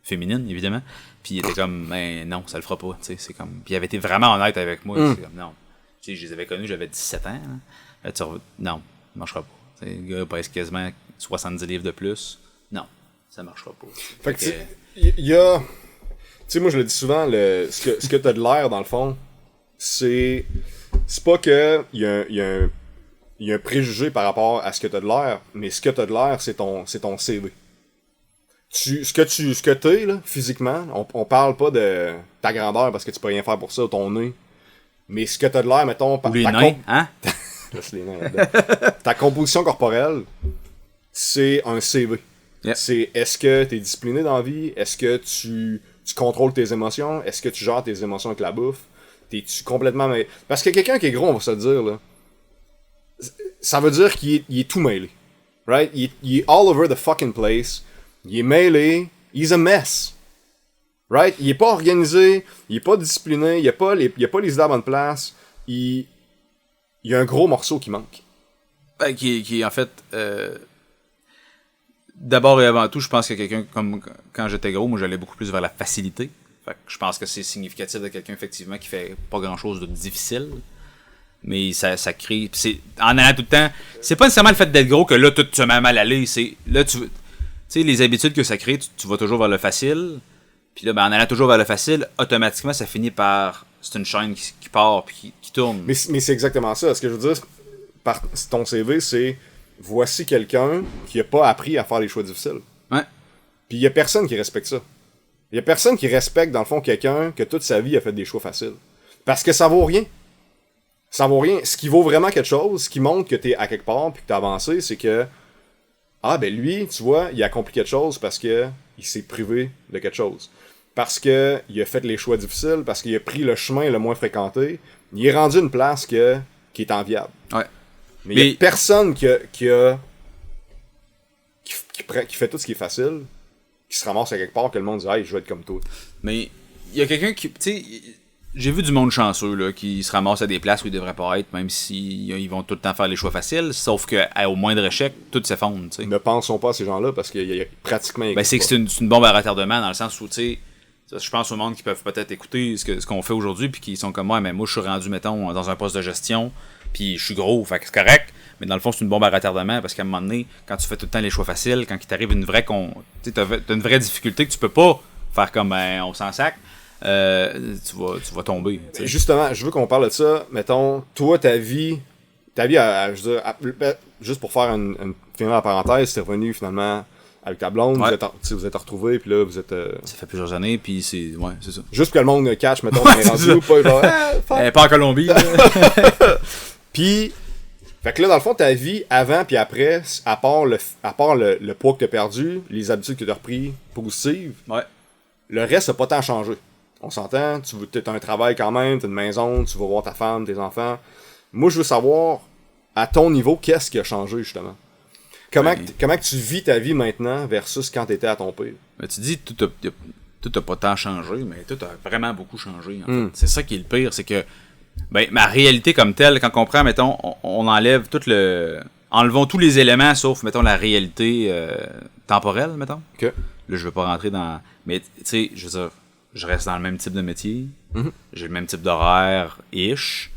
féminines, évidemment, puis il était comme, ben non, ça le fera pas, tu sais, c'est comme... Puis il avait été vraiment honnête avec moi, c'est comme, non. Tu sais, je les avais connus, j'avais 17 ans, là, non, ça marchera pas. T'sais, le gars pèse quasiment 70 livres de plus, non, ça marchera pas. Fait que, il y a... Tu sais, moi, je le dis souvent, ce que t'as de l'air, dans le fond, c'est pas que il y a un préjugé par rapport à ce que t'as de l'air, mais ce que t'as de l'air, c'est ton CV. Ce que t'es, là, physiquement, on parle pas de ta grandeur parce que tu peux rien faire pour ça, ou ton nez, mais ce que t'as de l'air, mettons... Ou les nains, hein? Laisse les nains là-dedans. Ta composition corporelle, c'est un CV. Yep. C'est est-ce que t'es discipliné dans la vie? Est-ce que tu contrôles tes émotions? Est-ce que tu gères tes émotions avec la bouffe? T'es-tu complètement... Parce que quelqu'un qui est gros, on va se le dire, là, ça veut dire qu'il est tout mêlé. Right? Il est all over the fucking place. Il est mêlé. He's a mess. Right? Il est pas organisé. Il est pas discipliné. Il a pas les idées à la bonne place. Il y a un gros morceau qui manque. Ben, qui en fait... D'abord et avant tout, je pense que quelqu'un, comme quand j'étais gros, moi j'allais beaucoup plus vers la facilité. Fait que je pense que c'est significatif de quelqu'un effectivement qui fait pas grand chose de difficile. Mais ça crée. En allant tout le temps. C'est pas nécessairement le fait d'être gros que là tout te met mal aller. C'est. Là tu sais, les habitudes que ça crée, tu vas toujours vers le facile. Puis là, ben, en allant toujours vers le facile, automatiquement ça finit par. C'est une chaîne qui part puis qui tourne. Mais c'est exactement ça. Ce que je veux dire, par ton CV, c'est. Voici quelqu'un qui a pas appris à faire les choix difficiles. Ouais. Puis il y a personne qui respecte ça. Il y a personne qui respecte, dans le fond, quelqu'un que toute sa vie a fait des choix faciles. Parce que ça vaut rien. Ça vaut rien. Ce qui vaut vraiment quelque chose, ce qui montre que t'es à quelque part puis que t'as avancé, c'est que ah ben lui, tu vois, il a accompli quelque chose parce que il s'est privé de quelque chose. Parce que il a fait les choix difficiles, parce qu'il a pris le chemin le moins fréquenté. Il est rendu une place qui est enviable. Ouais. Mais il y a personne qui fait tout ce qui est facile, qui se ramasse à quelque part que le monde dit « Hey, je veux être comme toi ». Mais il y a quelqu'un qui... Tu sais, j'ai vu du monde chanceux là, qui se ramasse à des places où ils devraient pas être, même s'ils vont tout le temps faire les choix faciles, sauf qu'au moindre échec, tout s'effondre. T'sais. Ne pensons pas à ces gens-là, parce qu'il y a pratiquement... Ben, c'est que c'est une bombe à retardement, dans le sens où, tu sais, je pense au monde qui peuvent peut-être écouter ce qu'on fait aujourd'hui, puis qui sont comme moi, mais moi je suis rendu, mettons, dans un poste de gestion, puis je suis gros, fait que c'est correct, mais dans le fond c'est une bombe à retardement, parce qu'à un moment donné, quand tu fais tout le temps les choix faciles, quand il t'arrive une vraie t'as une vraie difficulté que tu peux pas faire comme ben, on s'en sac, tu vas tomber. T'sais. Justement, je veux qu'on parle de ça, mettons, toi ta vie je veux dire, juste pour faire une finir la parenthèse, t'es revenu finalement avec ta blonde, ouais. vous êtes retrouvés, puis là, vous êtes... Ça fait plusieurs années, puis c'est ça. Juste que le monde catch, mettons, on est rendu ou pas, genre... pas en Colombie. Puis, fait que là, dans le fond, ta vie, avant puis après, à part le poids que t'as perdu, les habitudes que t'as repris positives, ouais. Le reste n'a pas tant changé. On s'entend, t'as un travail quand même, t'as une maison, tu vas voir ta femme, tes enfants. Moi, je veux savoir, à ton niveau, qu'est-ce qui a changé, justement? Comment que tu vis ta vie maintenant versus quand t'étais à ton pire? Ben, tu dis tout a pas tant changé, mais tout a vraiment beaucoup changé. En fait. C'est ça qui est le pire, c'est que ben, ma réalité comme telle, quand on prend, mettons, on enlève enlevons tous les éléments sauf, mettons, la réalité temporelle, mettons. Okay. Là, je veux pas rentrer dans... Mais, tu sais, je veux dire, je reste dans le même type de métier. J'ai le même type d'horaire-ish.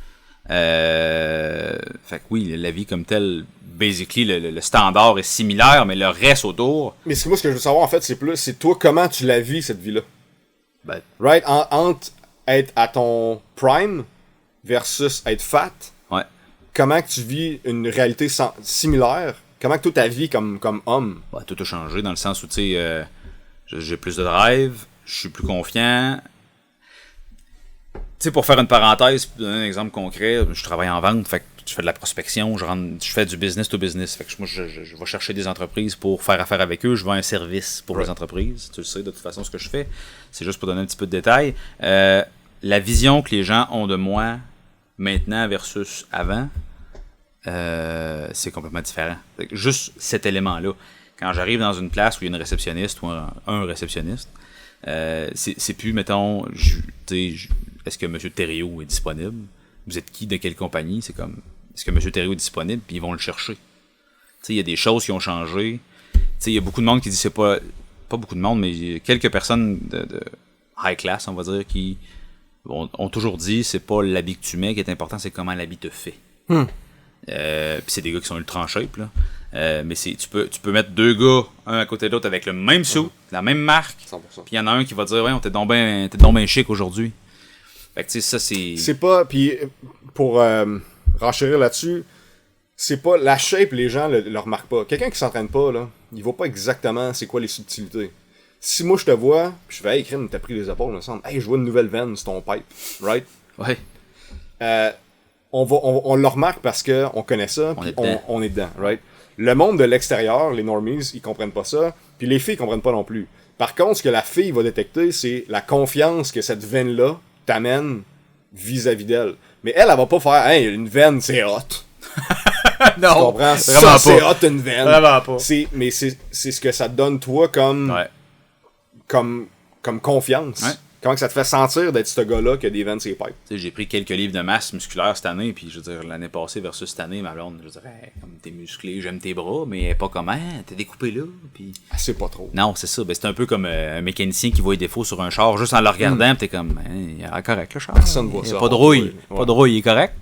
Fait que oui, la vie comme telle, basically, le standard est similaire, mais le reste autour... Mais moi, ce que je veux savoir, en fait, c'est toi, comment tu la vis, cette vie-là. Ben, right? Entre être à ton prime versus être fat, ouais. Comment que tu vis une réalité similaire? Comment que toi, ta vie comme homme? Ben, tout a changé, dans le sens où, tu sais, j'ai plus de drive, je suis plus confiant... Tu sais, pour faire une parenthèse, pour donner un exemple concret, je travaille en vente, fait que je fais de la prospection, je fais du business to business. Fait que moi, je vais chercher des entreprises pour faire affaire avec eux, je vends un service pour les entreprises. Tu le sais, de toute façon, ce que je fais. C'est juste pour donner un petit peu de détails. La vision que les gens ont de moi maintenant versus avant, c'est complètement différent. Fait que juste cet élément-là. Quand j'arrive dans une place où il y a une réceptionniste ou un réceptionniste, c'est plus, mettons, est-ce que M. Thériault est disponible? Vous êtes qui, de quelle compagnie? C'est comme, est-ce que M. Thériault est disponible? Puis ils vont le chercher. il y a des choses qui ont changé. Il y a beaucoup de monde qui dit c'est pas beaucoup de monde, mais il y a quelques personnes de high class, on va dire, qui ont toujours dit c'est pas l'habit que tu mets qui est important, c'est comment l'habit te fait. Puis c'est des gars qui sont ultra en shape, là. Mais tu peux mettre deux gars, un à côté de l'autre, avec le même suit, la même marque. 100%. Puis il y en a un qui va dire, ouais, t'es donc ben chic aujourd'hui. Fait que tu sais, ça c'est. C'est pas. Puis pour renchérir là-dessus, c'est pas. La shape, les gens le remarquent pas. Quelqu'un qui s'entraîne pas, là, il voit pas exactement c'est quoi les subtilités. Si moi je te vois, puis je fais, hey, crème, t'as pris les épaules, me semble. Hey, je vois une nouvelle veine sur ton pipe. Right? Ouais. On le remarque parce qu'on connaît ça, puis on est dedans, right? Le monde de l'extérieur, les normies, ils comprennent pas ça, puis les filles comprennent pas non plus. Par contre, ce que la fille va détecter, c'est la confiance que cette veine-là t'amène vis-à-vis d'elle. Mais elle va pas faire, hey, une veine, c'est hot. Non, tu comprends? Ça, c'est hot, une veine. Vraiment pas. Mais c'est ce que ça te donne, toi, comme confiance. Ouais. Comment que ça te fait sentir d'être ce gars-là qui a des veines sur les pipes? J'ai pris quelques livres de masse musculaire cette année, puis je veux dire, l'année passée versus cette année, ma blonde, je veux dire, hey, comme t'es musclé, j'aime tes bras, mais pas comment, t'es découpé là, puis... Ah, c'est pas trop. Non, c'est ça, ben, c'est un peu comme un mécanicien qui voit des défauts sur un char, juste en le regardant, pis t'es comme, il est correct le char. Personne voit ça. Pas de rouille, pas de rouille, il est correct.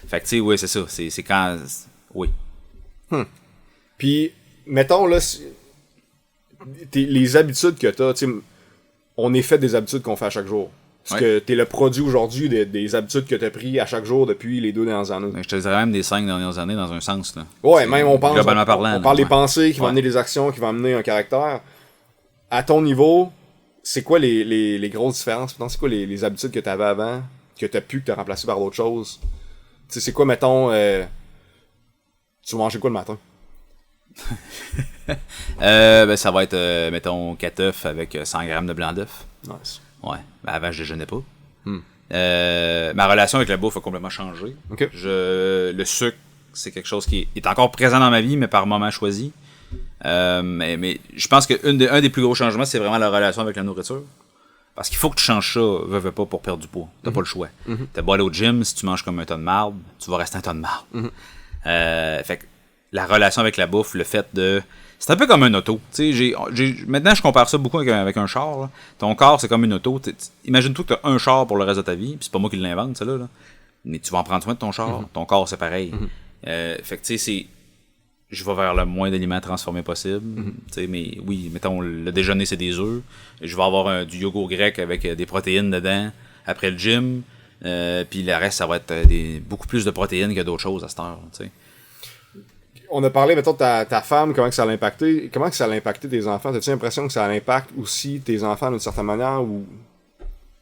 Fait que tu sais, oui, c'est ça, c'est quand... Oui. Puis, mettons, là, les habitudes que t'as, tu sais, on est fait des habitudes qu'on fait à chaque jour. Parce que t'es le produit aujourd'hui des habitudes que t'as pris à chaque jour depuis les 2 dernières années. Je te dirais même des 5 dernières années dans un sens. Là. Ouais, même on pense. Globalement parlant. On parle des pensées qui vont amener des actions, qui vont amener un caractère. À ton niveau, c'est quoi les grosses différences? C'est quoi les habitudes que t'avais avant, que t'as remplacé par d'autres choses? Tu sais, c'est quoi, mettons, tu mangeais quoi le matin? Ben ça va être, mettons, 4 œufs avec 100 grammes de blanc d'œuf. Nice. Ouais. Ben avant, je déjeunais pas. Ma relation avec la bouffe a complètement changé. Okay. Le sucre, c'est quelque chose qui est encore présent dans ma vie, mais par moments choisi. Mais je pense que un des plus gros changements, c'est vraiment la relation avec la nourriture. Parce qu'il faut que tu changes ça, veux pas, pour perdre du poids. T'as pas le choix. T'as beau aller au gym, si tu manges comme un ton de marde, tu vas rester un ton de marde. Fait que la relation avec la bouffe, le fait de... C'est un peu comme un auto. Maintenant, je compare ça beaucoup avec un char. Là. Ton corps, c'est comme une auto. Imagine-toi que tu as un char pour le reste de ta vie. Puis c'est pas moi qui l'invente, ça là. Mais tu vas en prendre soin de ton char. Ton corps, c'est pareil. Fait que tu sais, je vais vers le moins d'aliments transformés possible. Mais oui, mettons, le déjeuner, c'est des œufs. Je vais avoir du yogourt grec avec des protéines dedans après le gym. Puis le reste, ça va être beaucoup plus de protéines que d'autres choses à cette heure. T'sais. On a parlé, mettons, de ta femme, comment que ça l'a impacté. Comment que ça l'a impacté tes enfants? T'as-tu l'impression que ça impacte aussi tes enfants d'une certaine manière? Ou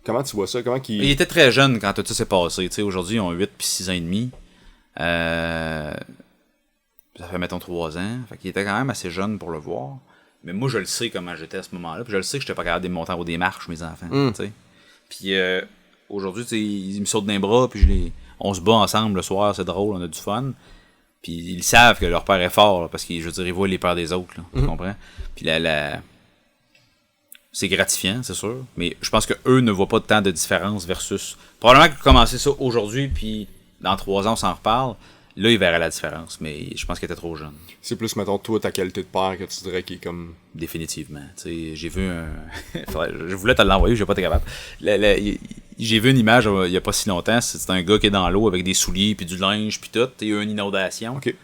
comment tu vois ça? Il était très jeune quand tout ça s'est passé. T'sais, aujourd'hui, ils ont 8 puis 6 ans et demi. Ça fait, mettons, 3 ans. Fait qu'il était quand même assez jeune pour le voir. Mais moi, je le sais comment j'étais à ce moment-là. Puis je le sais que j'étais pas capable de monter en haut des marches, mes enfants. T'sais. Puis aujourd'hui, ils me sautent dans les bras, puis on se bat ensemble le soir, c'est drôle, on a du fun. Puis ils savent que leur père est fort, là, parce qu'ils, je veux dire, ils voient les pères des autres, là, tu comprends? Puis c'est gratifiant, c'est sûr, mais je pense qu'eux ne voient pas tant de différence versus... Probablement que commencer ça aujourd'hui, puis dans 3 ans, on s'en reparle, là, ils verraient la différence, mais je pense qu'il était trop jeune. C'est plus, mettons, toi, ta qualité de père que tu dirais qui est comme... Définitivement. Tu sais, j'ai vu un... je voulais te l'envoyer, j'ai pas été capable. J'ai vu une image il y a pas si longtemps, c'est un gars qui est dans l'eau avec des souliers, puis du linge, puis tout, il y a une inondation. Okay.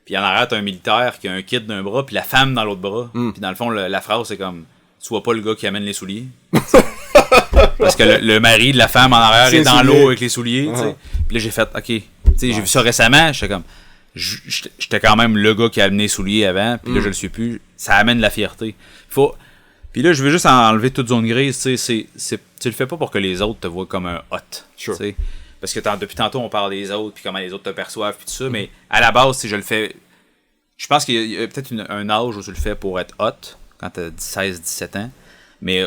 Puis en arrière, t'as un militaire qui a un kit d'un bras, puis la femme dans l'autre bras. Puis dans le fond, la phrase, c'est comme... Tu vois pas le gars qui amène les souliers. Parce que le mari de la femme en arrière est dans l'eau avec les souliers. Puis là, j'ai fait, OK. J'ai vu ça récemment, j'étais comme... J'étais quand même le gars qui a amené les souliers avant, puis là, je le suis plus. Ça amène la fierté. Puis là, je veux juste enlever toute zone grise. Tu le fais pas pour que les autres te voient comme un hot. Sure. Parce que depuis tantôt, on parle des autres, puis comment les autres te perçoivent, puis tout ça. Mais à la base, si je le fais... Je pense qu'il y a peut-être un âge où tu le fais pour être hot, quand t'as 16-17 ans. Mais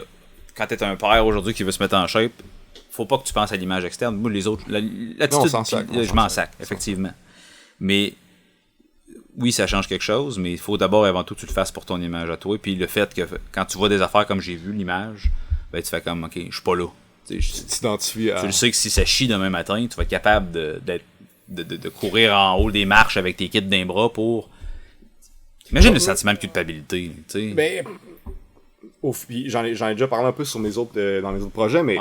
quand t'es un père aujourd'hui qui veut se mettre en shape, faut pas que tu penses à l'image externe. Moi, les autres... L'attitude, je m'en sac, effectivement. Mais oui, ça change quelque chose, mais il faut d'abord et avant tout que tu le fasses pour ton image à toi. Puis le fait que quand tu vois des affaires comme j'ai vu l'image, ben tu fais comme, OK, je suis pas là. Tu t'identifies à... Tu le sais que si ça chie demain matin, tu vas être capable de courir en haut des marches avec tes kits d'un bras pour Imagine le sentiment de culpabilité, tu sais. Ben, j'en ai déjà parlé un peu sur dans mes autres projets, mais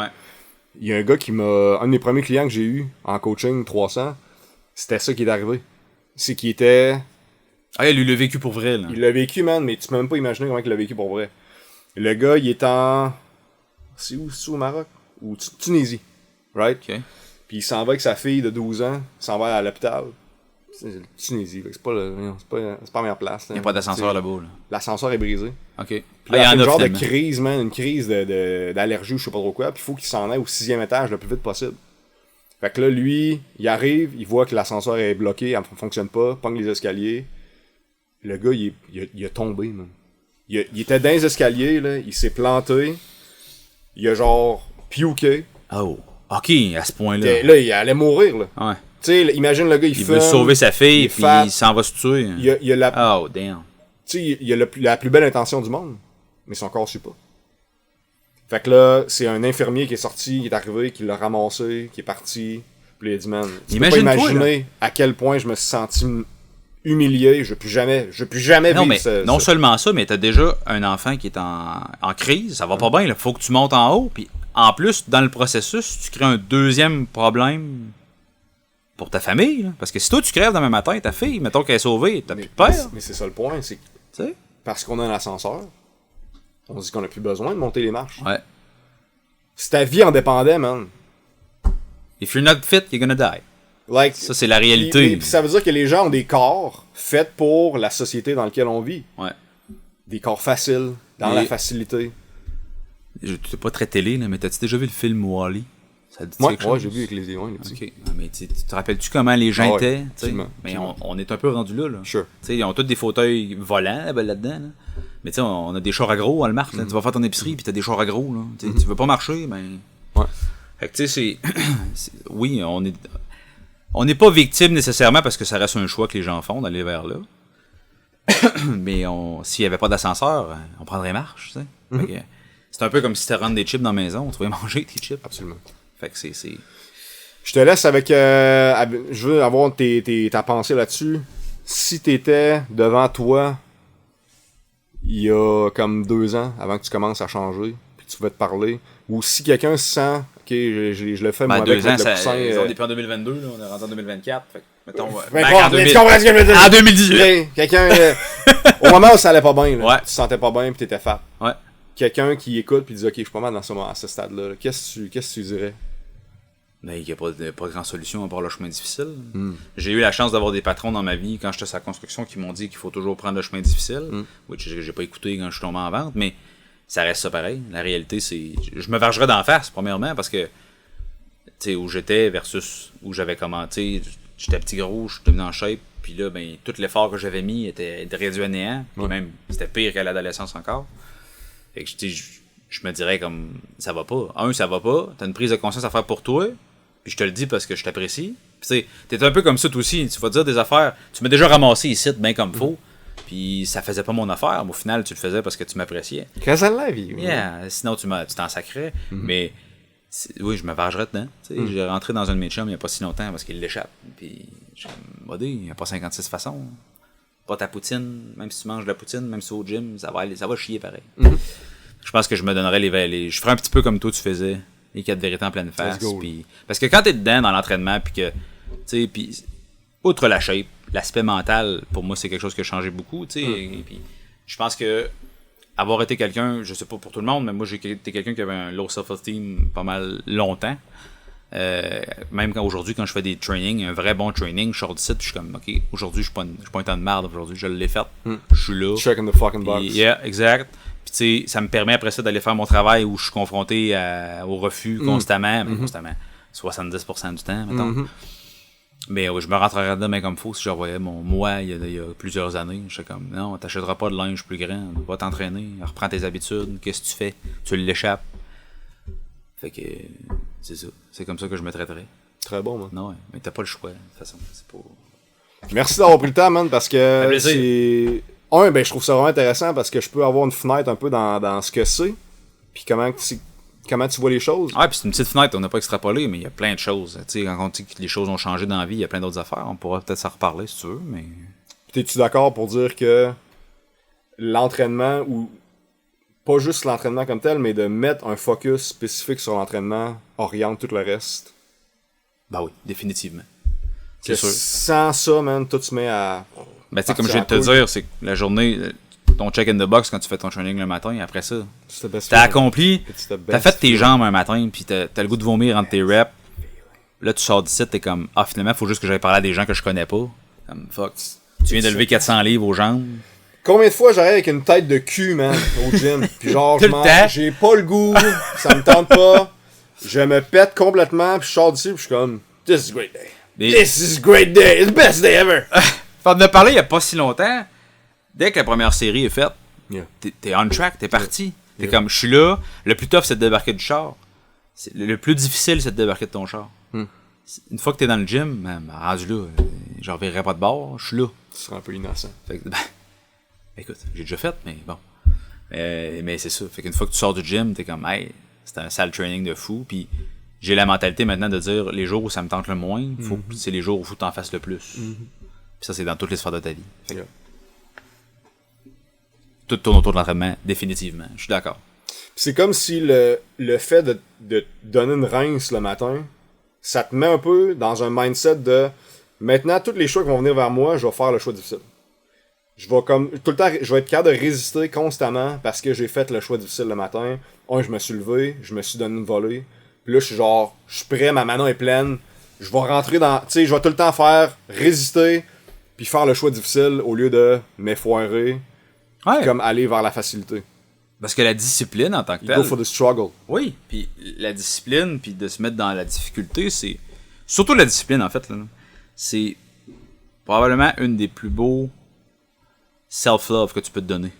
il y a un gars un de mes premiers clients que j'ai eu en coaching 300, c'était ça qui est arrivé. C'est qu'il était... Ah, lui, il l'a vécu pour vrai, là. Il l'a vécu, man, mais tu peux même pas imaginer comment il l'a vécu pour vrai. Le gars, il est en... C'est où au Maroc? Ou Tunisie, right? OK. Puis il s'en va avec sa fille de 12 ans, il s'en va à l'hôpital. C'est Tunisie, c'est pas la meilleure place. Il n'y a pas d'ascenseur là-bas, là. L'ascenseur est brisé. OK. Puis là, il y a en une genre de finalement. crise, man, une crise d'allergie ou je sais pas trop quoi, puis il faut qu'il s'en aille au 6e étage le plus vite possible. Fait que là, lui, il arrive, il voit que l'ascenseur est bloqué, elle ne fonctionne pas, pogne les escaliers. Le gars, il a tombé, man. Il était dans les escaliers, là, il s'est planté, il a genre piouqué. Oh, OK, à ce point-là. Là, il allait mourir, là. Ouais. Tu sais, imagine le gars, Il veut sauver sa fille, puis il s'en va se tuer. Il a la, Oh, damn. tu sais, il a la plus belle intention du monde, mais son corps suit pas. Fait que là, c'est un infirmier qui est sorti, qui est arrivé, qui l'a ramassé, qui est parti. Puis il a dit, man, tu peux pas imaginer à quel point je me suis senti humilié, je veux plus jamais Non, vivre mais ça. non seulement ça, mais t'as déjà un enfant qui est en crise, ça va pas bien, il faut que tu montes en haut, puis en plus, dans le processus, tu crées un deuxième problème pour ta famille, là. Parce que si toi tu crèves demain matin, ta fille, mettons qu'elle est sauvée, t'as plus de père. Mais c'est ça le point, c'est que Tu sais? parce qu'on a un ascenseur, on se dit qu'on a plus besoin de monter les marches. Ouais. Si ta vie en dépendait, man. If you're not fit, you're gonna die. Like, Ça, c'est la réalité. Puis ça veut dire que les gens ont des corps faits pour la société dans laquelle on vit. Ouais. Des corps faciles, dans la facilité. T'es pas très télé, là, mais t'as-tu déjà vu le film Wall-E? Ça te dit Ouais, quelque chose? j'ai vu avec les petits. Ok. Ah, mais tu te rappelles-tu comment les gens étaient? T'sais? Absolument. Mais on est un peu rendu là. Sure. T'sais, ils ont tous des fauteuils volants là-dedans. Là. Mais tu sais, on a des chars à gros à Walmart. Là. Tu vas faire ton épicerie puis t'as des chars à gros. Là. Tu veux pas marcher, ben. Ouais. Fait que tu sais, oui, on n'est pas victime nécessairement parce que ça reste un choix que les gens font d'aller vers là. Mais s'il n'y avait pas d'ascenseur, on prendrait marche. Fait que, c'est un peu comme si tu rentres des chips dans la maison, tu vas manger tes chips. Absolument. Fait que c'est. Je te laisse avec... je veux avoir ta pensée là-dessus. Si t'étais devant toi, il y a comme 2 ans, avant que tu commences à changer, puis tu vas te parler, ou si quelqu'un se sent... Ok, je le fais, moi, avec 2 ans, le coussin... on est plus en 2022, là, on est rentré en 2024. Fait que, mettons... tu comprends ce que je veux dire? En 2018! Quelqu'un... au moment où ça allait pas bien, là, Ouais. tu te sentais pas bien, puis t'étais fat. Ouais. Quelqu'un qui écoute, puis dit « Ok, je suis pas mal à ce stade-là. » Qu'est-ce que tu dirais? Mais il n'y a pas de grande solution à part le chemin difficile. J'ai eu la chance d'avoir des patrons dans ma vie quand j'étais sur la construction qui m'ont dit qu'il faut toujours prendre le chemin difficile, which j'ai pas écouté quand je suis tombé en vente, mais ça reste ça pareil. La réalité, c'est... Je me vargerais d'en face, premièrement, parce que, tu sais, où j'étais versus où j'avais commencé, j'étais petit gros, je suis devenu en shape, puis là, ben, tout l'effort que j'avais mis était réduit à néant, puis même, c'était pire qu'à l'adolescence encore. Fait que, je me dirais comme, ça va pas. Ça va pas, t'as une prise de conscience à faire pour toi, puis je te le dis parce que je t'apprécie. Puis tu sais, t'es un peu comme ça toi aussi, tu vas dire des affaires, tu m'as déjà ramassé ici, bien comme faut, puis ça faisait pas mon affaire, mais au final, tu le faisais parce que tu m'appréciais. Qu'est-ce que ça la vie? Yeah, sinon tu t'en sacrais, mais oui, je me vargerais dedans. J'ai rentré dans un de mes chums il y a pas si longtemps parce qu'il l'échappe, puis je me dis, il n'y a pas 56 façons. Pas ta poutine, même si tu manges de la poutine, même si au gym, ça va chier pareil. Je pense que je me donnerais je ferais un petit peu comme toi tu faisais, les 4 vérités en pleine face. Pis, parce que quand t'es dedans dans l'entraînement, puis que, tu sais, puis outre la shape, l'aspect mental, pour moi, c'est quelque chose qui a changé beaucoup, tu sais. Puis je pense que avoir été quelqu'un, je sais pas pour tout le monde, mais moi j'ai été quelqu'un qui avait un low self-esteem pas mal longtemps. Même aujourd'hui, quand je fais des trainings, un vrai bon training, je sors du site, je suis comme, ok, aujourd'hui, je suis pas un temps de merde, aujourd'hui, je l'ai fait, je suis là. Check in the fucking box. Yeah, exact. Puis tu sais, ça me permet après ça d'aller faire mon travail où je suis confronté au refus constamment, mais constamment, 70% du temps, mettons. Mais je me rentrerais dedans mais comme faut si je revoyais mon moi il y a plusieurs années. Je suis comme, non, t'achèteras pas de linge plus grand, va t'entraîner, reprends tes habitudes, qu'est-ce que tu fais? Tu l'échappes. Fait que, c'est ça. C'est comme ça que je me traiterais. Très bon, man. Non, ouais, mais t'as pas le choix, de toute façon. C'est pas... Merci d'avoir pris le temps, man, parce que plaisir. c'est... Ben, je trouve ça vraiment intéressant parce que je peux avoir une fenêtre un peu dans ce que c'est, puis comment tu vois les choses. Ouais, puis c'est une petite fenêtre, on n'a pas extrapolé, mais il y a plein de choses. Tu sais, quand on dit que les choses ont changé dans la vie, il y a plein d'autres affaires. On pourra peut-être s'en reparler si tu veux, mais... T'es-tu d'accord pour dire que l'entraînement ou pas juste l'entraînement comme tel, mais de mettre un focus spécifique sur l'entraînement oriente tout le reste. Ben oui, définitivement. C'est sûr. Sans ça, man, tout se met à... Ben, tu sais, comme je viens de te dire, c'est que la journée, ton check in the box quand tu fais ton training le matin, et après ça, t'as accompli, t'as fait tes jambes un matin, puis t'as le goût de vomir entre tes reps. Là, tu sors d'ici, t'es comme, finalement, faut juste que j'aille parler à des gens que je connais pas. Comme, fuck. Tu viens de lever 400 livres aux jambes. Combien de fois j'arrive avec une tête de cul, man, au gym, puis genre, j'ai pas le goût, ça me tente pas, je me pète complètement, puis je sors d'ici, puis je suis comme, this is a great day. This is a great day, it's the best day ever. On en a parlé il y a pas si longtemps. Dès que la première série est faite, t'es on track, t'es parti. T'es comme, je suis là, le plus tough, c'est de débarquer du char. Le plus difficile, c'est de débarquer de ton char. Une fois que t'es dans le gym, rendu là, j'en reverrai pas de bord, je suis là. Tu seras un peu innocent. Fait que, écoute, j'ai déjà fait, mais bon. Mais c'est ça. Fait qu'une fois que tu sors du gym, t'es comme, hey, c'était un sale training de fou. Puis j'ai la mentalité maintenant de dire, les jours où ça me tente le moins, c'est les jours où faut que t'en fasses le plus. Puis ça, c'est dans toutes les sphères de ta vie. Fait que, tout tourne autour de l'entraînement, définitivement. Je suis d'accord. C'est comme si le fait de donner une rince le matin, ça te met un peu dans un mindset de maintenant, tous les choix qui vont venir vers moi, je vais faire le choix difficile. Je vais comme tout le temps, je vais être capable de résister constamment parce que j'ai fait le choix difficile le matin. Je me suis levé, je me suis donné une volée. Puis là, je suis genre, je suis prêt, ma mano est pleine. Je vais rentrer dans, tu sais, je vais tout le temps faire résister puis faire le choix difficile au lieu de m'effoirer. Ouais. Comme aller vers la facilité. Parce que la discipline en tant que telle... Go for the struggle. Oui, puis la discipline, puis de se mettre dans la difficulté, c'est... Surtout la discipline, en fait, là. C'est probablement une des plus beaux self-love que tu peux te donner.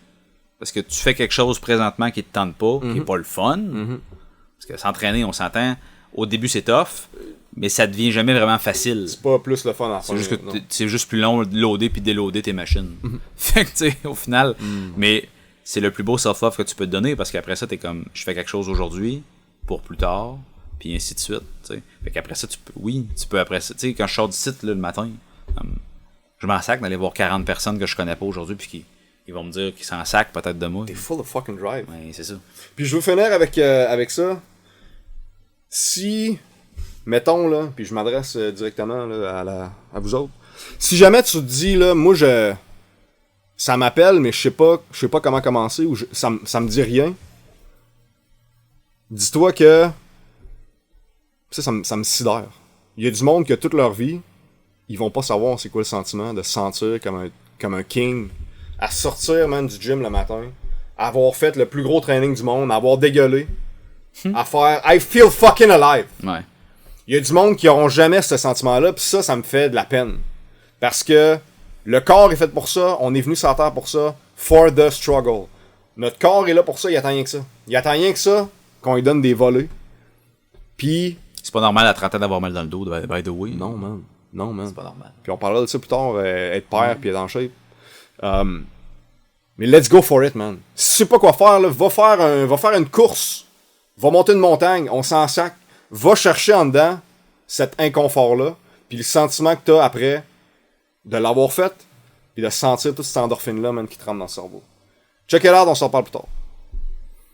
Parce que tu fais quelque chose présentement qui te tente pas, qui est pas le fun. Parce que s'entraîner, on s'entend, au début c'est tough, mais ça devient jamais vraiment facile. C'est pas plus le fun à faire. C'est juste que c'est juste plus long de loader puis déloader tes machines. Fait que, tu sais, au final, mais c'est le plus beau self-love que tu peux te donner parce qu'après ça, t'es comme, je fais quelque chose aujourd'hui pour plus tard, puis ainsi de suite, tu sais. Fait qu'après ça, tu peux après ça, tu sais, quand je sors du site, là, le matin, je m'en sac d'aller voir 40 personnes que je connais pas aujourd'hui puis ils vont me dire qu'ils s'en sacent peut-être de moi. T'es full of fucking drive. Ouais, c'est ça. Puis je veux finir avec ça. Si... Mettons, là, puis je m'adresse directement là, à vous autres. Si jamais tu te dis, là, moi, ça m'appelle, mais je sais pas comment commencer, ou ça me dit rien, dis-toi que ça me sidère. Il y a du monde que toute leur vie, ils vont pas savoir c'est quoi le sentiment de se sentir comme un king, à sortir, man, du gym le matin, à avoir fait le plus gros training du monde, à avoir dégueulé, à faire « I feel fucking alive ». Ouais. Il y a du monde qui auront jamais ce sentiment-là, pis ça me fait de la peine. Parce que le corps est fait pour ça, on est venu sur la terre pour ça, for the struggle. Notre corps est là pour ça, il attend rien que ça. Il attend rien que ça, qu'on lui donne des volets. Puis... C'est pas normal à 30 ans d'avoir mal dans le dos, by the way. Non, man. Non, man. C'est pas normal. Puis on parlera de ça plus tard, être père puis être en shape. Mais let's go for it, man. Si tu sais pas quoi faire, là, va faire une course. Va monter une montagne, on s'en sac. Va chercher en dedans cet inconfort-là, puis le sentiment que t'as après de l'avoir fait, puis de sentir toute cette endorphine-là, man, qui te rentre dans le cerveau. Check it out, on s'en parle plus tard.